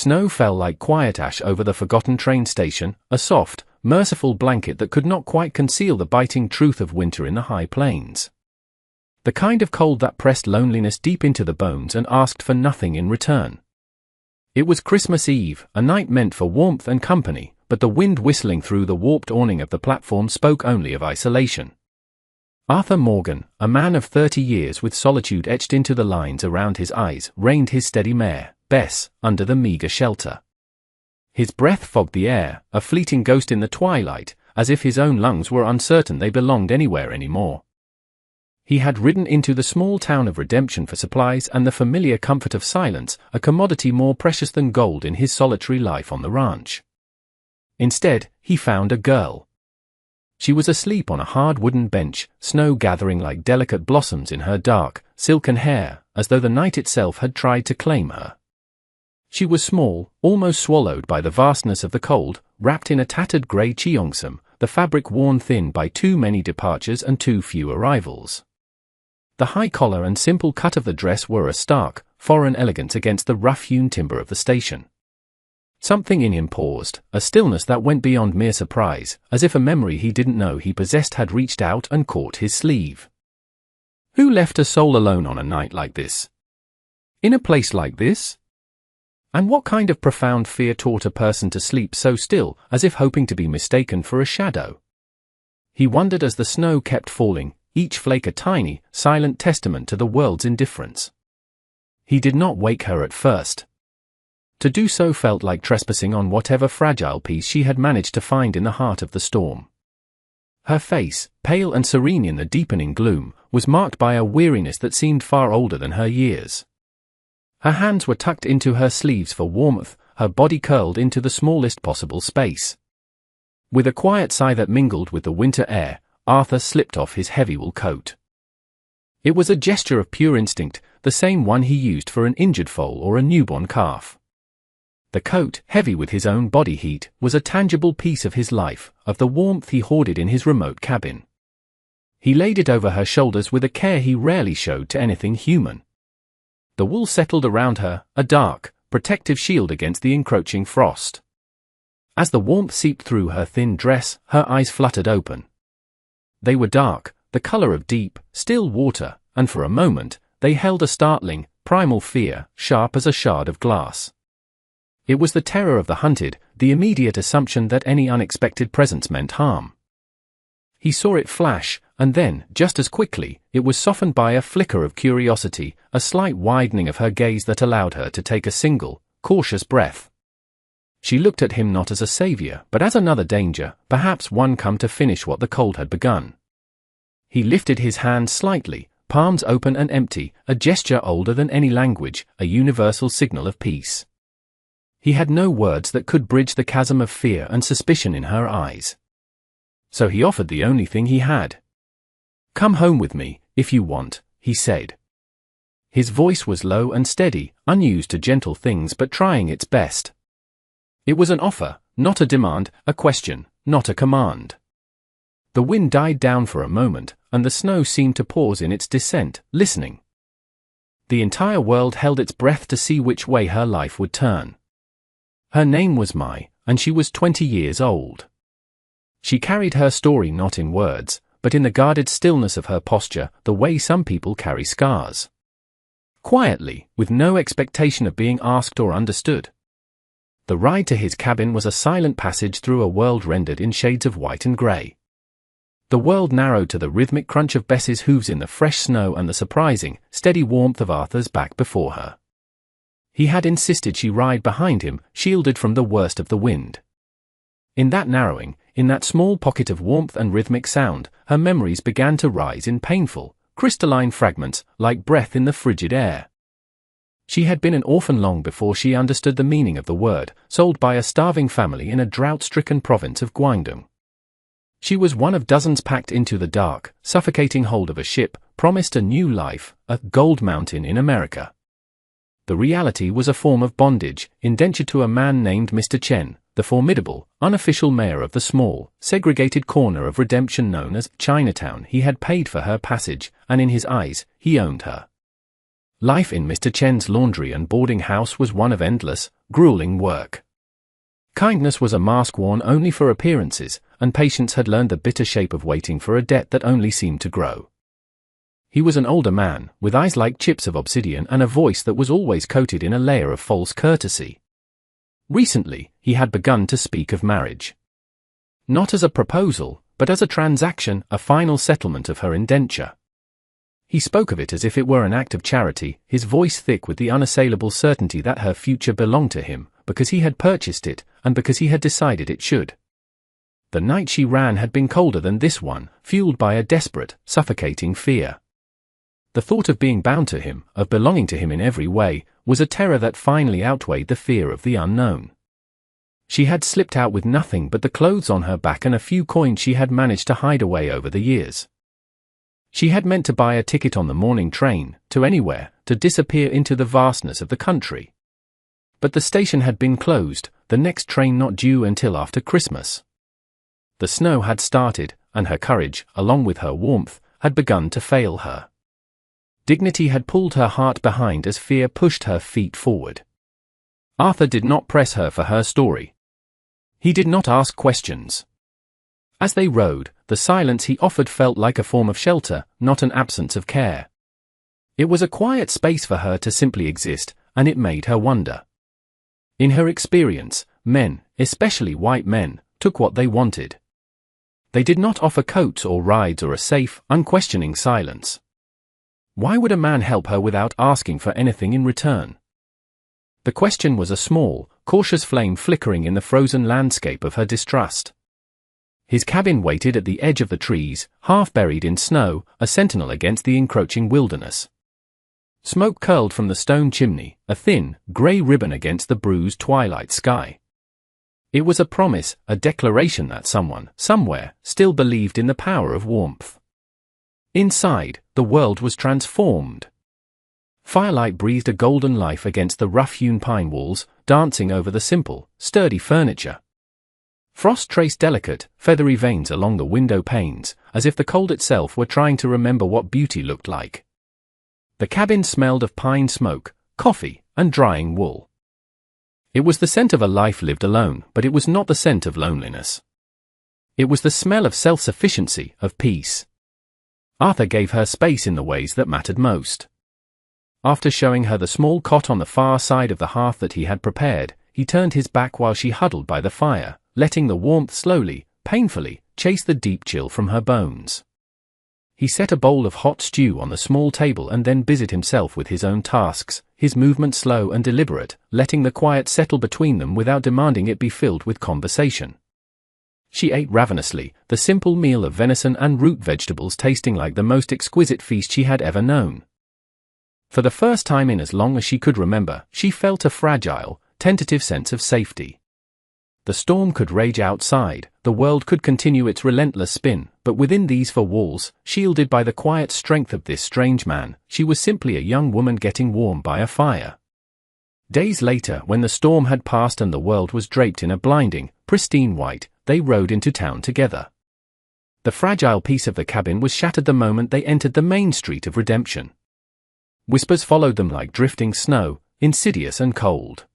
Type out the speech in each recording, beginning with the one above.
Snow fell like quiet ash over the forgotten train station, a soft, merciful blanket that could not quite conceal the biting truth of winter in the high plains. The kind of cold that pressed loneliness deep into the bones and asked for nothing in return. It was Christmas Eve, a night meant for warmth and company, but the wind whistling through the warped awning of the platform spoke only of isolation. Arthur Morgan, a man of 30 years with solitude etched into the lines around his eyes, reined his steady mare, Bess, under the meager shelter. His breath fogged the air, a fleeting ghost in the twilight, as if his own lungs were uncertain they belonged anywhere anymore. He had ridden into the small town of Redemption for supplies and the familiar comfort of silence, a commodity more precious than gold in his solitary life on the ranch. Instead, he found a girl. She was asleep on a hard wooden bench, snow gathering like delicate blossoms in her dark, silken hair, as though the night itself had tried to claim her. She was small, almost swallowed by the vastness of the cold, wrapped in a tattered grey cheongsam, the fabric worn thin by too many departures and too few arrivals. The high collar and simple cut of the dress were a stark, foreign elegance against the rough-hewn timber of the station. Something in him paused, a stillness that went beyond mere surprise, as if a memory he didn't know he possessed had reached out and caught his sleeve. Who left a soul alone on a night like this? In a place like this? And what kind of profound fear taught a person to sleep so still, as if hoping to be mistaken for a shadow? He wondered as the snow kept falling, each flake a tiny, silent testament to the world's indifference. He did not wake her at first. To do so felt like trespassing on whatever fragile peace she had managed to find in the heart of the storm. Her face, pale and serene in the deepening gloom, was marked by a weariness that seemed far older than her years. Her hands were tucked into her sleeves for warmth, her body curled into the smallest possible space. With a quiet sigh that mingled with the winter air, Arthur slipped off his heavy wool coat. It was a gesture of pure instinct, the same one he used for an injured foal or a newborn calf. The coat, heavy with his own body heat, was a tangible piece of his life, of the warmth he hoarded in his remote cabin. He laid it over her shoulders with a care he rarely showed to anything human. The wool settled around her, a dark, protective shield against the encroaching frost. As the warmth seeped through her thin dress, her eyes fluttered open. They were dark, the color of deep, still water, and for a moment, they held a startling, primal fear, sharp as a shard of glass. It was the terror of the hunted, the immediate assumption that any unexpected presence meant harm. He saw it flash, and then, just as quickly, it was softened by a flicker of curiosity, a slight widening of her gaze that allowed her to take a single, cautious breath. She looked at him not as a savior, but as another danger, perhaps one come to finish what the cold had begun. He lifted his hand slightly, palms open and empty, a gesture older than any language, a universal signal of peace. He had no words that could bridge the chasm of fear and suspicion in her eyes. So he offered the only thing he had. "Come home with me, if you want," he said. His voice was low and steady, unused to gentle things but trying its best. It was an offer, not a demand, a question, not a command. The wind died down for a moment, and the snow seemed to pause in its descent, listening. The entire world held its breath to see which way her life would turn. Her name was Mai, and she was 20 years old. She carried her story not in words, but in the guarded stillness of her posture, the way some people carry scars. Quietly, with no expectation of being asked or understood. The ride to his cabin was a silent passage through a world rendered in shades of white and grey. The world narrowed to the rhythmic crunch of Bess's hooves in the fresh snow and the surprising, steady warmth of Arthur's back before her. He had insisted she ride behind him, shielded from the worst of the wind. In that narrowing, in that small pocket of warmth and rhythmic sound, her memories began to rise in painful, crystalline fragments, like breath in the frigid air. She had been an orphan long before she understood the meaning of the word, sold by a starving family in a drought-stricken province of Guangdong. She was one of dozens packed into the dark, suffocating hold of a ship, promised a new life, a gold mountain in America. The reality was a form of bondage, indentured to a man named Mr. Chen, the formidable, unofficial mayor of the small, segregated corner of Redemption known as Chinatown. He had paid for her passage, and in his eyes, he owned her. Life in Mr. Chen's laundry and boarding house was one of endless, grueling work. Kindness was a mask worn only for appearances, and patience had learned the bitter shape of waiting for a debt that only seemed to grow. He was an older man, with eyes like chips of obsidian and a voice that was always coated in a layer of false courtesy. Recently, he had begun to speak of marriage. Not as a proposal, but as a transaction, a final settlement of her indenture. He spoke of it as if it were an act of charity, his voice thick with the unassailable certainty that her future belonged to him, because he had purchased it, and because he had decided it should. The night she ran had been colder than this one, fueled by a desperate, suffocating fear. The thought of being bound to him, of belonging to him in every way, was a terror that finally outweighed the fear of the unknown. She had slipped out with nothing but the clothes on her back and a few coins she had managed to hide away over the years. She had meant to buy a ticket on the morning train, to anywhere, to disappear into the vastness of the country. But the station had been closed, the next train not due until after Christmas. The snow had started, and her courage, along with her warmth, had begun to fail her. Dignity had pulled her heart behind as fear pushed her feet forward. Arthur did not press her for her story. He did not ask questions. As they rode, the silence he offered felt like a form of shelter, not an absence of care. It was a quiet space for her to simply exist, and it made her wonder. In her experience, men, especially white men, took what they wanted. They did not offer coats or rides or a safe, unquestioning silence. Why would a man help her without asking for anything in return? The question was a small, cautious flame flickering in the frozen landscape of her distrust. His cabin waited at the edge of the trees, half buried in snow, a sentinel against the encroaching wilderness. Smoke curled from the stone chimney, a thin, grey ribbon against the bruised twilight sky. It was a promise, a declaration that someone, somewhere, still believed in the power of warmth. Inside, the world was transformed. Firelight breathed a golden life against the rough-hewn pine walls, dancing over the simple, sturdy furniture. Frost traced delicate, feathery veins along the window panes, as if the cold itself were trying to remember what beauty looked like. The cabin smelled of pine smoke, coffee, and drying wool. It was the scent of a life lived alone, but it was not the scent of loneliness. It was the smell of self-sufficiency, of peace. Arthur gave her space in the ways that mattered most. After showing her the small cot on the far side of the hearth that he had prepared, he turned his back while she huddled by the fire, letting the warmth slowly, painfully, chase the deep chill from her bones. He set a bowl of hot stew on the small table and then busied himself with his own tasks, his movement slow and deliberate, letting the quiet settle between them without demanding it be filled with conversation. She ate ravenously, the simple meal of venison and root vegetables tasting like the most exquisite feast she had ever known. For the first time in as long as she could remember, she felt a fragile, tentative sense of safety. The storm could rage outside, the world could continue its relentless spin, but within these four walls, shielded by the quiet strength of this strange man, she was simply a young woman getting warm by a fire. Days later, when the storm had passed and the world was draped in a blinding, pristine white, they rode into town together. The fragile peace of the cabin was shattered the moment they entered the main street of redemption. Whispers followed them like drifting snow, insidious and cold.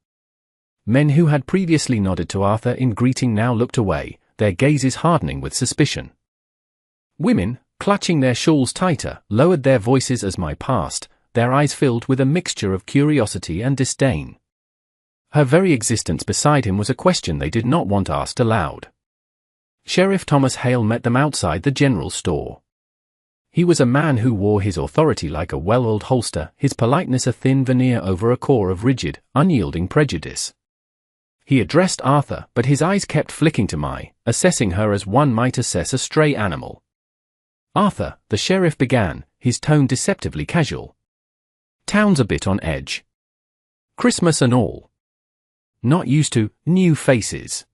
Men who had previously nodded to Arthur in greeting now looked away, their gazes hardening with suspicion. Women, clutching their shawls tighter, lowered their voices as Mai passed, their eyes filled with a mixture of curiosity and disdain. Her very existence beside him was a question they did not want asked aloud. Sheriff Thomas Hale met them outside the general store. He was a man who wore his authority like a well-oiled holster, his politeness a thin veneer over a core of rigid, unyielding prejudice. He addressed Arthur, but his eyes kept flicking to Mai, assessing her as one might assess a stray animal. "Arthur," the sheriff began, his tone deceptively casual. "Town's a bit on edge. Christmas and all. Not used to new faces."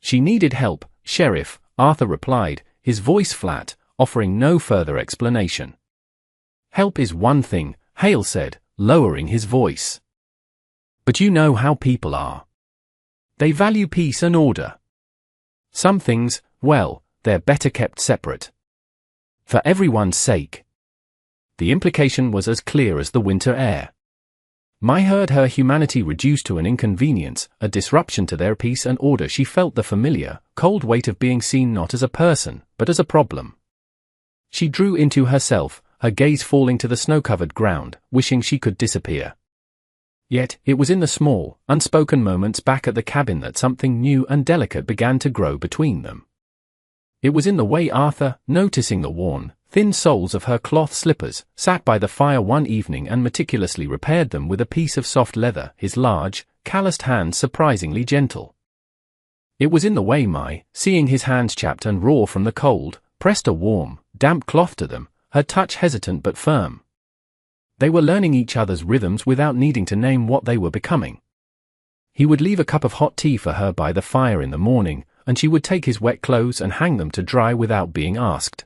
"She needed help, Sheriff," Arthur replied, his voice flat, offering no further explanation. "Help is one thing," Hale said, lowering his voice. "But you know how people are. They value peace and order. Some things, well, they're better kept separate. For everyone's sake." The implication was as clear as the winter air. Mai heard her humanity reduced to an inconvenience, a disruption to their peace and order. She felt the familiar, cold weight of being seen not as a person, but as a problem. She drew into herself, her gaze falling to the snow-covered ground, wishing she could disappear. Yet, it was in the small, unspoken moments back at the cabin that something new and delicate began to grow between them. It was in the way Arthur, noticing the worn, thin soles of her cloth slippers, sat by the fire one evening and meticulously repaired them with a piece of soft leather, his large, calloused hands surprisingly gentle. It was in the way Mai, seeing his hands chapped and raw from the cold, pressed a warm, damp cloth to them, her touch hesitant but firm. They were learning each other's rhythms without needing to name what they were becoming. He would leave a cup of hot tea for her by the fire in the morning, and she would take his wet clothes and hang them to dry without being asked.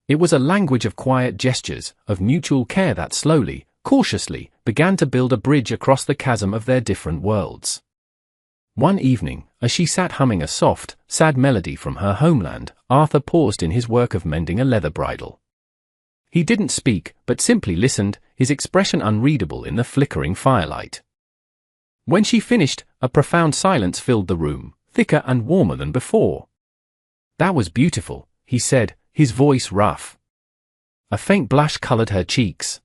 It was a language of quiet gestures, of mutual care that slowly, cautiously, began to build a bridge across the chasm of their different worlds. One evening, as she sat humming a soft, sad melody from her homeland, Arthur paused in his work of mending a leather bridle. He didn't speak, but simply listened, his expression unreadable in the flickering firelight. When she finished, a profound silence filled the room, thicker and warmer than before. "That was beautiful," he said, his voice rough. A faint blush colored her cheeks.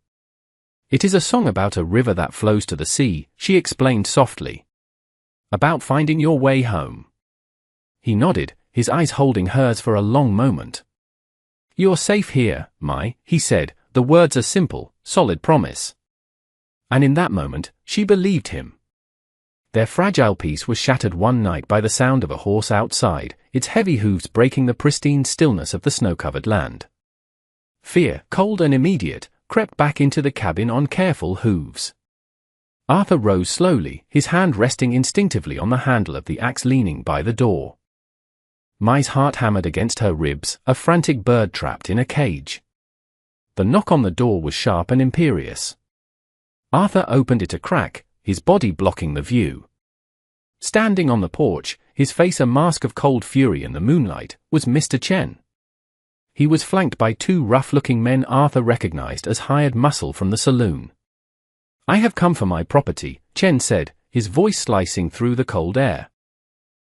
"It is a song about a river that flows to the sea," she explained softly. "About finding your way home." He nodded, his eyes holding hers for a long moment. "You're safe here, Mai," he said, the words a simple, solid promise. And in that moment, she believed him. Their fragile peace was shattered one night by the sound of a horse outside, its heavy hooves breaking the pristine stillness of the snow-covered land. Fear, cold and immediate, crept back into the cabin on careful hooves. Arthur rose slowly, his hand resting instinctively on the handle of the axe leaning by the door. Mai's heart hammered against her ribs, a frantic bird trapped in a cage. The knock on the door was sharp and imperious. Arthur opened it a crack, his body blocking the view. Standing on the porch, his face a mask of cold fury in the moonlight, was Mr. Chen. He was flanked by two rough-looking men Arthur recognized as hired muscle from the saloon. "I have come for my property," Chen said, his voice slicing through the cold air.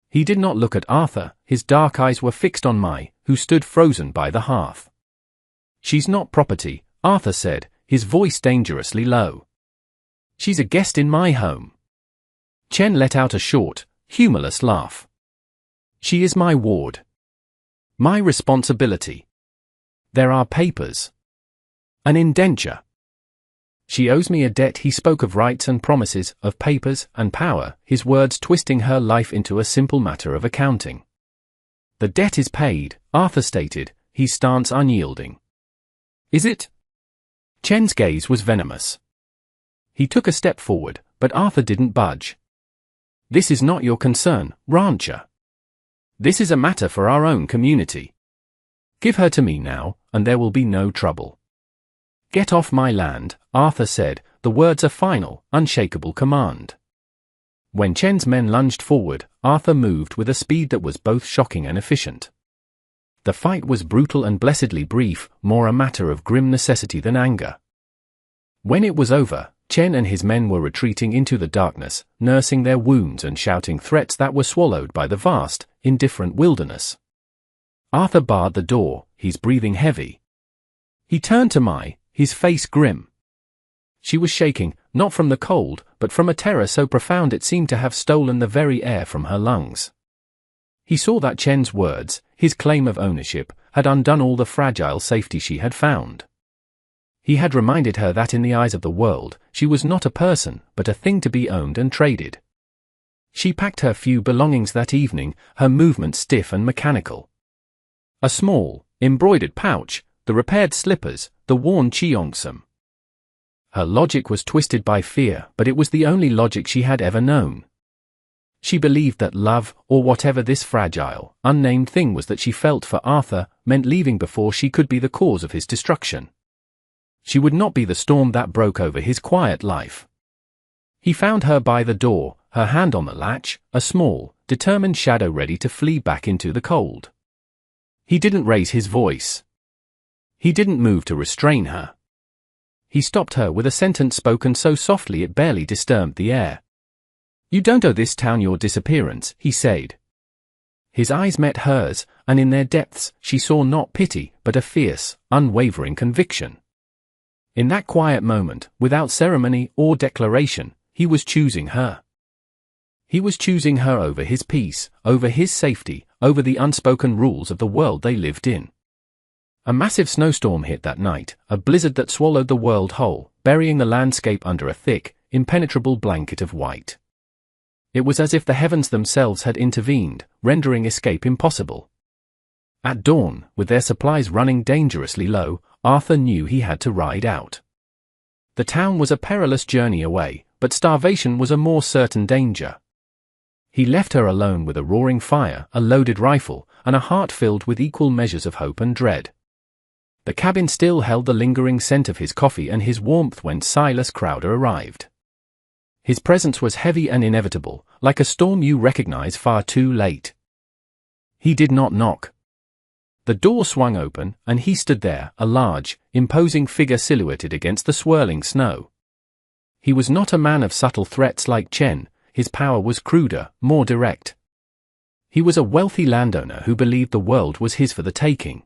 He did not look at Arthur, his dark eyes were fixed on Mai, who stood frozen by the hearth. "She's not property," Arthur said, his voice dangerously low. "She's a guest in my home." Chen let out a short, humorless laugh. "She is my ward. My responsibility. There are papers. An indenture. She owes me a debt." He spoke of rights and promises, of papers and power, his words twisting her life into a simple matter of accounting. "The debt is paid," Arthur stated, his stance unyielding. "Is it?" Chen's gaze was venomous. He took a step forward, but Arthur didn't budge. "This is not your concern, rancher. This is a matter for our own community. Give her to me now, and there will be no trouble." "Get off my land," Arthur said, the words a final, unshakable command. When Chen's men lunged forward, Arthur moved with a speed that was both shocking and efficient. The fight was brutal and blessedly brief, more a matter of grim necessity than anger. When it was over, Chen and his men were retreating into the darkness, nursing their wounds and shouting threats that were swallowed by the vast, indifferent wilderness. Arthur barred the door, his breathing heavy. He turned to Mai, his face grim. She was shaking, not from the cold, but from a terror so profound it seemed to have stolen the very air from her lungs. He saw that Chen's words, his claim of ownership, had undone all the fragile safety she had found. He had reminded her that in the eyes of the world, she was not a person, but a thing to be owned and traded. She packed her few belongings that evening, her movements stiff and mechanical. A small, embroidered pouch, the repaired slippers, the worn cheongsam. Her logic was twisted by fear, but it was the only logic she had ever known. She believed that love, or whatever this fragile, unnamed thing was that she felt for Arthur, meant leaving before she could be the cause of his destruction. She would not be the storm that broke over his quiet life. He found her by the door, her hand on the latch, a small, determined shadow ready to flee back into the cold. He didn't raise his voice. He didn't move to restrain her. He stopped her with a sentence spoken so softly it barely disturbed the air. "You don't owe this town your disappearance," he said. His eyes met hers, and in their depths she saw not pity, but a fierce, unwavering conviction. In that quiet moment, without ceremony or declaration, he was choosing her. He was choosing her over his peace, over his safety, over the unspoken rules of the world they lived in. A massive snowstorm hit that night, a blizzard that swallowed the world whole, burying the landscape under a thick, impenetrable blanket of white. It was as if the heavens themselves had intervened, rendering escape impossible. At dawn, with their supplies running dangerously low, Arthur knew he had to ride out. The town was a perilous journey away, but starvation was a more certain danger. He left her alone with a roaring fire, a loaded rifle, and a heart filled with equal measures of hope and dread. The cabin still held the lingering scent of his coffee and his warmth when Silas Crowder arrived. His presence was heavy and inevitable, like a storm you recognize far too late. He did not knock. The door swung open, and he stood there, a large, imposing figure silhouetted against the swirling snow. He was not a man of subtle threats like Chen. His power was cruder, more direct. He was a wealthy landowner who believed the world was his for the taking.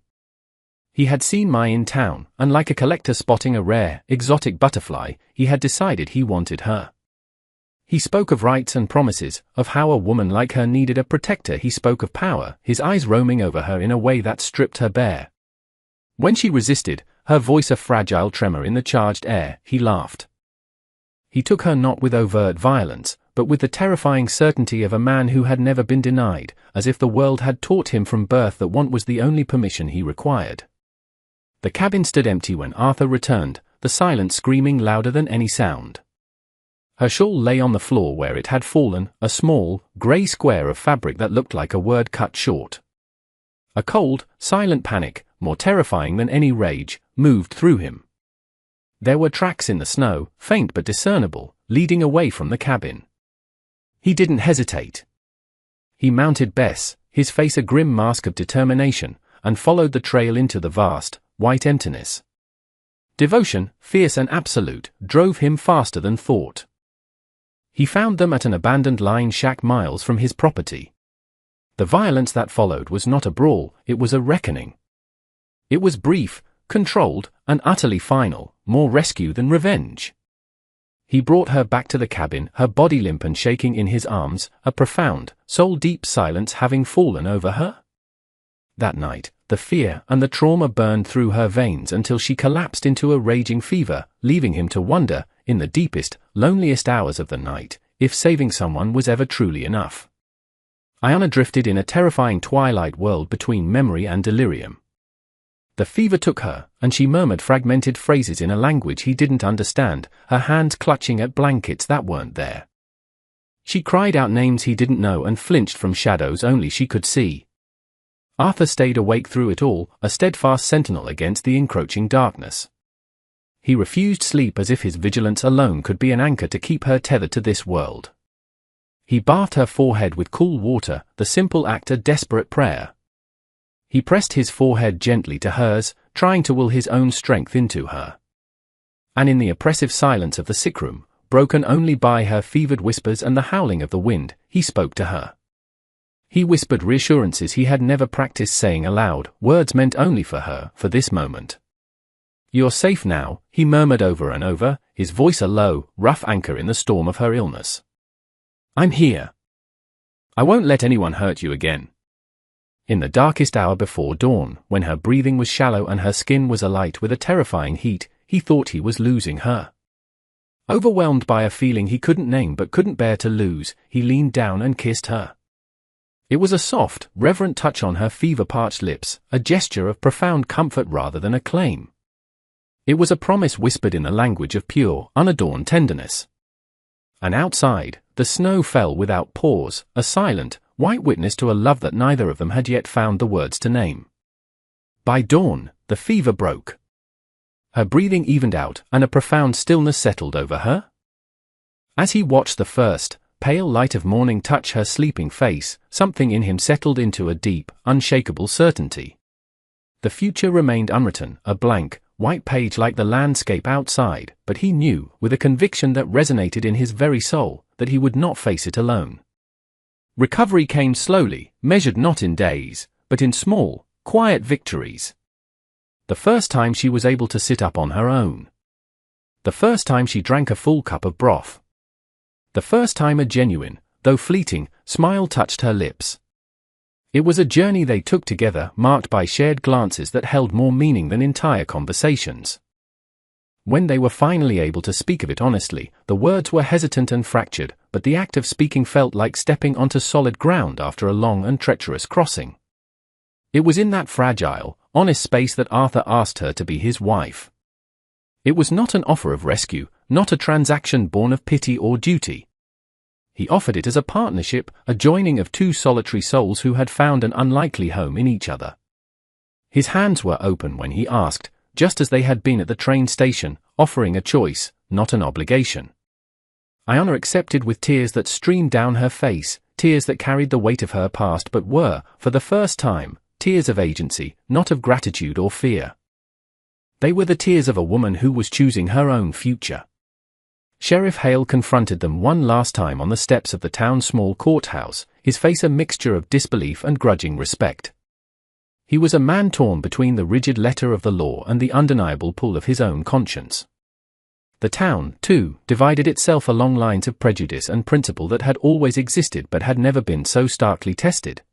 He had seen Mai in town, and like a collector spotting a rare, exotic butterfly, he had decided he wanted her. He spoke of rights and promises, of how a woman like her needed a protector. He spoke of power, his eyes roaming over her in a way that stripped her bare. When she resisted, her voice a fragile tremor in the charged air, he laughed. He took her not with overt violence, but with the terrifying certainty of a man who had never been denied, as if the world had taught him from birth that want was the only permission he required. The cabin stood empty when Arthur returned, the silence screaming louder than any sound. Her shawl lay on the floor where it had fallen, a small, grey square of fabric that looked like a word cut short. A cold, silent panic, more terrifying than any rage, moved through him. There were tracks in the snow, faint but discernible, leading away from the cabin. He didn't hesitate. He mounted Bess, his face a grim mask of determination, and followed the trail into the vast, white emptiness. Devotion, fierce and absolute, drove him faster than thought. He found them at an abandoned line shack miles from his property. The violence that followed was not a brawl, it was a reckoning. It was brief, controlled, and utterly final, more rescue than revenge. He brought her back to the cabin, her body limp and shaking in his arms, a profound, soul-deep silence having fallen over her. That night, the fear and the trauma burned through her veins until she collapsed into a raging fever, leaving him to wonder, in the deepest, loneliest hours of the night, if saving someone was ever truly enough. Ayana drifted in a terrifying twilight world between memory and delirium. The fever took her, and she murmured fragmented phrases in a language he didn't understand, her hands clutching at blankets that weren't there. She cried out names he didn't know and flinched from shadows only she could see. Arthur stayed awake through it all, a steadfast sentinel against the encroaching darkness. He refused sleep as if his vigilance alone could be an anchor to keep her tethered to this world. He bathed her forehead with cool water, the simple act a desperate prayer. He pressed his forehead gently to hers, trying to will his own strength into her. And in the oppressive silence of the sickroom, broken only by her fevered whispers and the howling of the wind, he spoke to her. He whispered reassurances he had never practiced saying aloud, words meant only for her, for this moment. "You're safe now," he murmured over and over, his voice a low, rough anchor in the storm of her illness. "I'm here. I won't let anyone hurt you again." In the darkest hour before dawn, when her breathing was shallow and her skin was alight with a terrifying heat, he thought he was losing her. Overwhelmed by a feeling he couldn't name but couldn't bear to lose, he leaned down and kissed her. It was a soft, reverent touch on her fever-parched lips, a gesture of profound comfort rather than a claim. It was a promise whispered in the language of pure, unadorned tenderness. And outside, the snow fell without pause, a silent, white witness to a love that neither of them had yet found the words to name. By dawn, the fever broke. Her breathing evened out, and a profound stillness settled over her. As he watched the first, pale light of morning touch her sleeping face, something in him settled into a deep, unshakable certainty. The future remained unwritten, a blank, white page like the landscape outside, but he knew, with a conviction that resonated in his very soul, that he would not face it alone. Recovery came slowly, measured not in days, but in small, quiet victories. The first time she was able to sit up on her own. The first time she drank a full cup of broth. The first time a genuine, though fleeting, smile touched her lips. It was a journey they took together, marked by shared glances that held more meaning than entire conversations. When they were finally able to speak of it honestly, the words were hesitant and fractured, but the act of speaking felt like stepping onto solid ground after a long and treacherous crossing. It was in that fragile, honest space that Arthur asked her to be his wife. It was not an offer of rescue, not a transaction born of pity or duty. He offered it as a partnership, a joining of two solitary souls who had found an unlikely home in each other. His hands were open when he asked, just as they had been at the train station, offering a choice, not an obligation. Iona accepted with tears that streamed down her face, tears that carried the weight of her past but were, for the first time, tears of agency, not of gratitude or fear. They were the tears of a woman who was choosing her own future. Sheriff Hale confronted them one last time on the steps of the town's small courthouse, his face a mixture of disbelief and grudging respect. He was a man torn between the rigid letter of the law and the undeniable pull of his own conscience. The town, too, divided itself along lines of prejudice and principle that had always existed but had never been so starkly tested.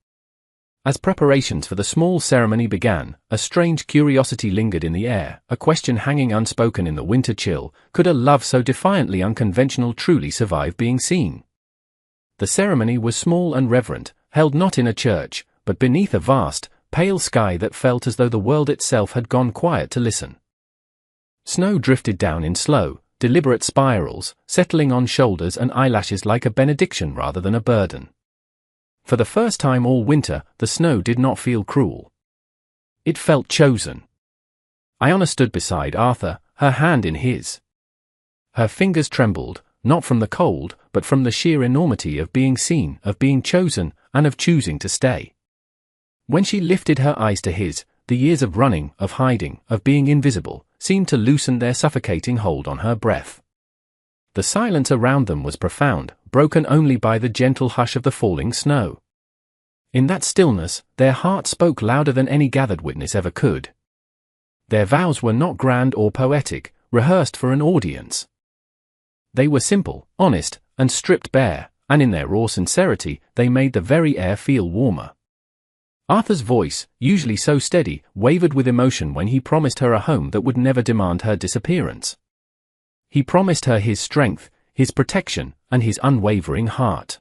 As preparations for the small ceremony began, a strange curiosity lingered in the air, a question hanging unspoken in the winter chill: could a love so defiantly unconventional truly survive being seen? The ceremony was small and reverent, held not in a church, but beneath a vast, pale sky that felt as though the world itself had gone quiet to listen. Snow drifted down in slow, deliberate spirals, settling on shoulders and eyelashes like a benediction rather than a burden. For the first time all winter, the snow did not feel cruel. It felt chosen. Iona stood beside Arthur, her hand in his. Her fingers trembled, not from the cold, but from the sheer enormity of being seen, of being chosen, and of choosing to stay. When she lifted her eyes to his, the years of running, of hiding, of being invisible, seemed to loosen their suffocating hold on her breath. The silence around them was profound, broken only by the gentle hush of the falling snow. In that stillness, their heart spoke louder than any gathered witness ever could. Their vows were not grand or poetic, rehearsed for an audience. They were simple, honest, and stripped bare, and in their raw sincerity, they made the very air feel warmer. Arthur's voice, usually so steady, wavered with emotion when he promised her a home that would never demand her disappearance. He promised her his strength, his protection, and his unwavering heart.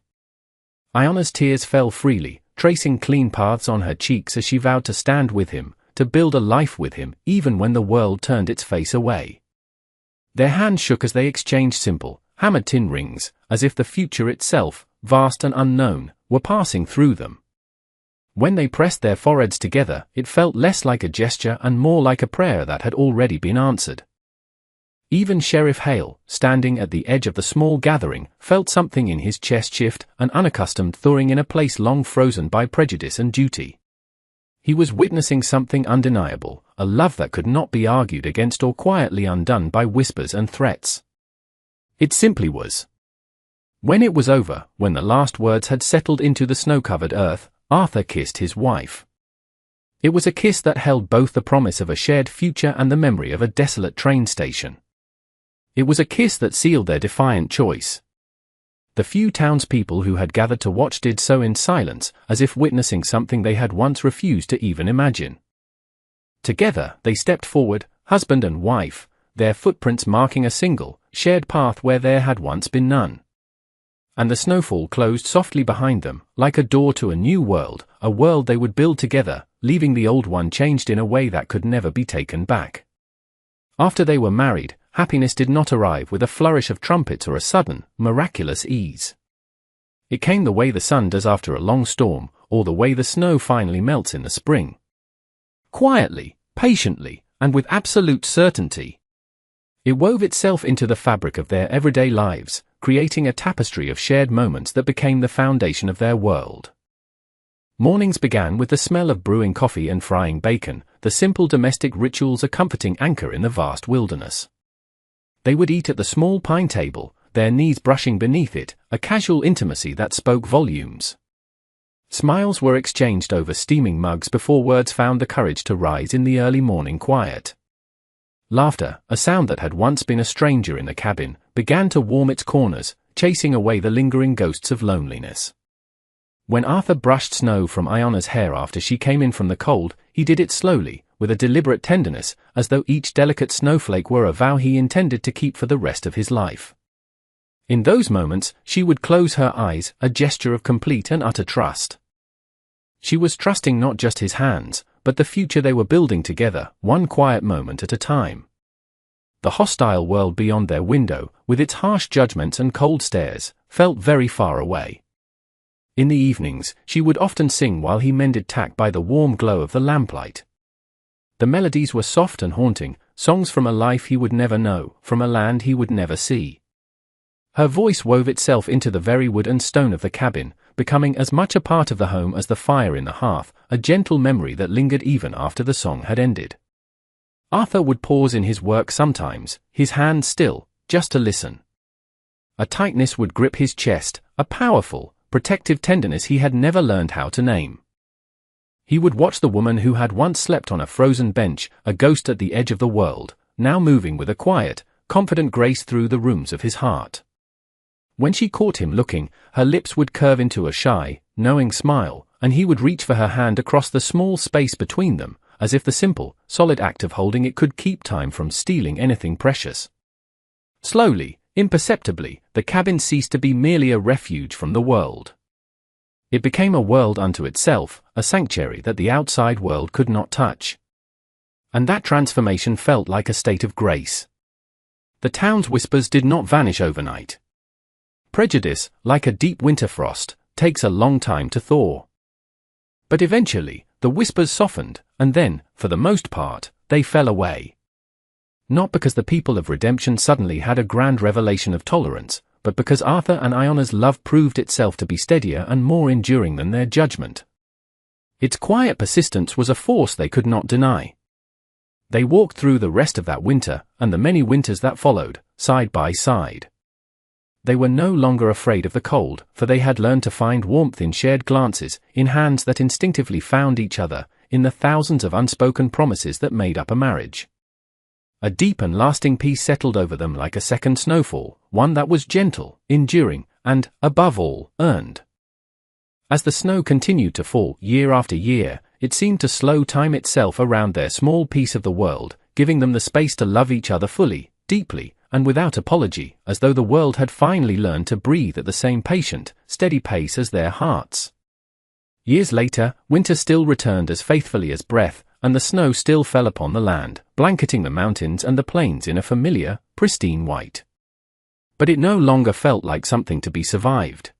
Iona's tears fell freely, tracing clean paths on her cheeks as she vowed to stand with him, to build a life with him, even when the world turned its face away. Their hands shook as they exchanged simple, hammered tin rings, as if the future itself, vast and unknown, were passing through them. When they pressed their foreheads together, it felt less like a gesture and more like a prayer that had already been answered. Even Sheriff Hale, standing at the edge of the small gathering, felt something in his chest shift, an unaccustomed thawing in a place long frozen by prejudice and duty. He was witnessing something undeniable, a love that could not be argued against or quietly undone by whispers and threats. It simply was. When it was over, when the last words had settled into the snow-covered earth, Arthur kissed his wife. It was a kiss that held both the promise of a shared future and the memory of a desolate train station. It was a kiss that sealed their defiant choice. The few townspeople who had gathered to watch did so in silence, as if witnessing something they had once refused to even imagine. Together, they stepped forward, husband and wife, their footprints marking a single, shared path where there had once been none. And the snowfall closed softly behind them, like a door to a new world, a world they would build together, leaving the old one changed in a way that could never be taken back. After they were married, happiness did not arrive with a flourish of trumpets or a sudden, miraculous ease. It came the way the sun does after a long storm, or the way the snow finally melts in the spring. Quietly, patiently, and with absolute certainty. It wove itself into the fabric of their everyday lives, creating a tapestry of shared moments that became the foundation of their world. Mornings began with the smell of brewing coffee and frying bacon, the simple domestic rituals a comforting anchor in the vast wilderness. They would eat at the small pine table, their knees brushing beneath it, a casual intimacy that spoke volumes. Smiles were exchanged over steaming mugs before words found the courage to rise in the early morning quiet. Laughter, a sound that had once been a stranger in the cabin, began to warm its corners, chasing away the lingering ghosts of loneliness. When Arthur brushed snow from Iona's hair after she came in from the cold, he did it slowly, with a deliberate tenderness, as though each delicate snowflake were a vow he intended to keep for the rest of his life. In those moments, she would close her eyes, a gesture of complete and utter trust. She was trusting not just his hands, but the future they were building together, one quiet moment at a time. The hostile world beyond their window, with its harsh judgments and cold stares, felt very far away. In the evenings, she would often sing while he mended tack by the warm glow of the lamplight. The melodies were soft and haunting, songs from a life he would never know, from a land he would never see. Her voice wove itself into the very wood and stone of the cabin, becoming as much a part of the home as the fire in the hearth, a gentle memory that lingered even after the song had ended. Arthur would pause in his work sometimes, his hands still, just to listen. A tightness would grip his chest, a powerful, protective tenderness he had never learned how to name. He would watch the woman who had once slept on a frozen bench, a ghost at the edge of the world, now moving with a quiet, confident grace through the rooms of his heart. When she caught him looking, her lips would curve into a shy, knowing smile, and he would reach for her hand across the small space between them, as if the simple, solid act of holding it could keep time from stealing anything precious. Slowly, imperceptibly, the cabin ceased to be merely a refuge from the world. It became a world unto itself, a sanctuary that the outside world could not touch. And that transformation felt like a state of grace. The town's whispers did not vanish overnight. Prejudice, like a deep winter frost, takes a long time to thaw. But eventually, the whispers softened, and then, for the most part, they fell away. Not because the people of Redemption suddenly had a grand revelation of tolerance, but because Arthur and Iona's love proved itself to be steadier and more enduring than their judgment. Its quiet persistence was a force they could not deny. They walked through the rest of that winter, and the many winters that followed, side by side. They were no longer afraid of the cold, for they had learned to find warmth in shared glances, in hands that instinctively found each other, in the thousands of unspoken promises that made up a marriage. A deep and lasting peace settled over them like a second snowfall, one that was gentle, enduring, and, above all, earned. As the snow continued to fall year after year, it seemed to slow time itself around their small piece of the world, giving them the space to love each other fully, deeply, and without apology, as though the world had finally learned to breathe at the same patient, steady pace as their hearts. Years later, winter still returned as faithfully as breath, and the snow still fell upon the land, blanketing the mountains and the plains in a familiar, pristine white. But it no longer felt like something to be survived.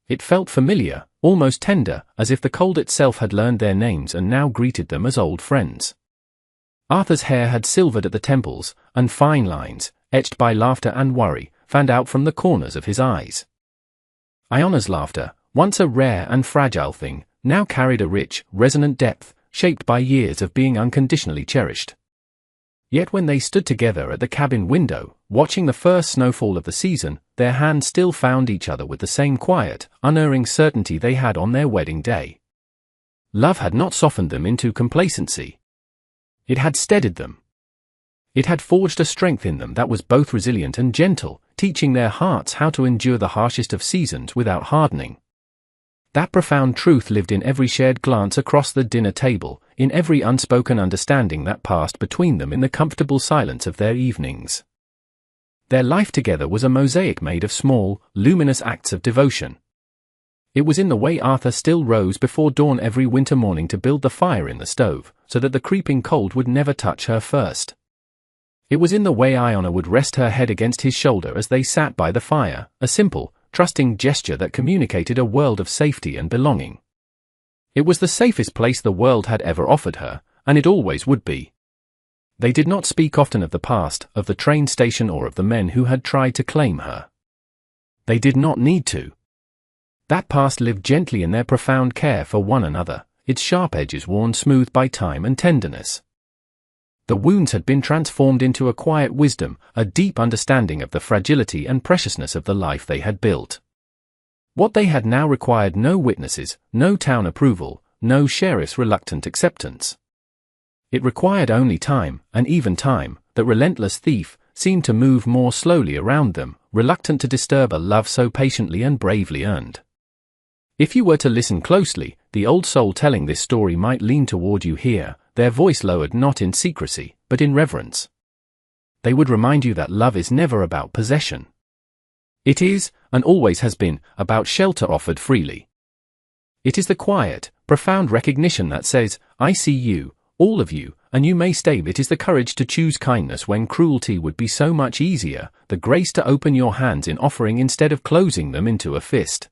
It felt familiar, almost tender, as if the cold itself had learned their names and now greeted them as old friends. Arthur's hair had silvered at the temples, and fine lines, etched by laughter and worry, fanned out from the corners of his eyes. Iona's laughter, once a rare and fragile thing, now carried a rich, resonant depth, shaped by years of being unconditionally cherished. Yet when they stood together at the cabin window, watching the first snowfall of the season, their hands still found each other with the same quiet, unerring certainty they had on their wedding day. Love had not softened them into complacency. It had steadied them. It had forged a strength in them that was both resilient and gentle, teaching their hearts how to endure the harshest of seasons without hardening. That profound truth lived in every shared glance across the dinner table, in every unspoken understanding that passed between them in the comfortable silence of their evenings. Their life together was a mosaic made of small, luminous acts of devotion. It was in the way Arthur still rose before dawn every winter morning to build the fire in the stove, so that the creeping cold would never touch her first. It was in the way Iona would rest her head against his shoulder as they sat by the fire, a simple, trusting gesture that communicated a world of safety and belonging. It was the safest place the world had ever offered her, and it always would be. They did not speak often of the past, of the train station or of the men who had tried to claim her. They did not need to. That past lived gently in their profound care for one another, its sharp edges worn smooth by time and tenderness. The wounds had been transformed into a quiet wisdom, a deep understanding of the fragility and preciousness of the life they had built. What they had now required no witnesses, no town approval, no sheriff's reluctant acceptance. It required only time, and even time, that relentless thief, seemed to move more slowly around them, reluctant to disturb a love so patiently and bravely earned. If you were to listen closely, the old soul telling this story might lean toward you here, their voice lowered not in secrecy, but in reverence. They would remind you that love is never about possession. It is, and always has been, about shelter offered freely. It is the quiet, profound recognition that says, I see you, all of you, and you may stay. It is the courage to choose kindness when cruelty would be so much easier, the grace to open your hands in offering instead of closing them into a fist.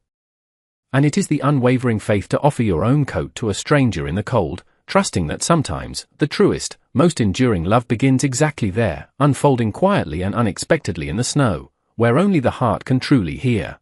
And it is the unwavering faith to offer your own coat to a stranger in the cold, trusting that sometimes, the truest, most enduring love begins exactly there, unfolding quietly and unexpectedly in the snow, where only the heart can truly hear.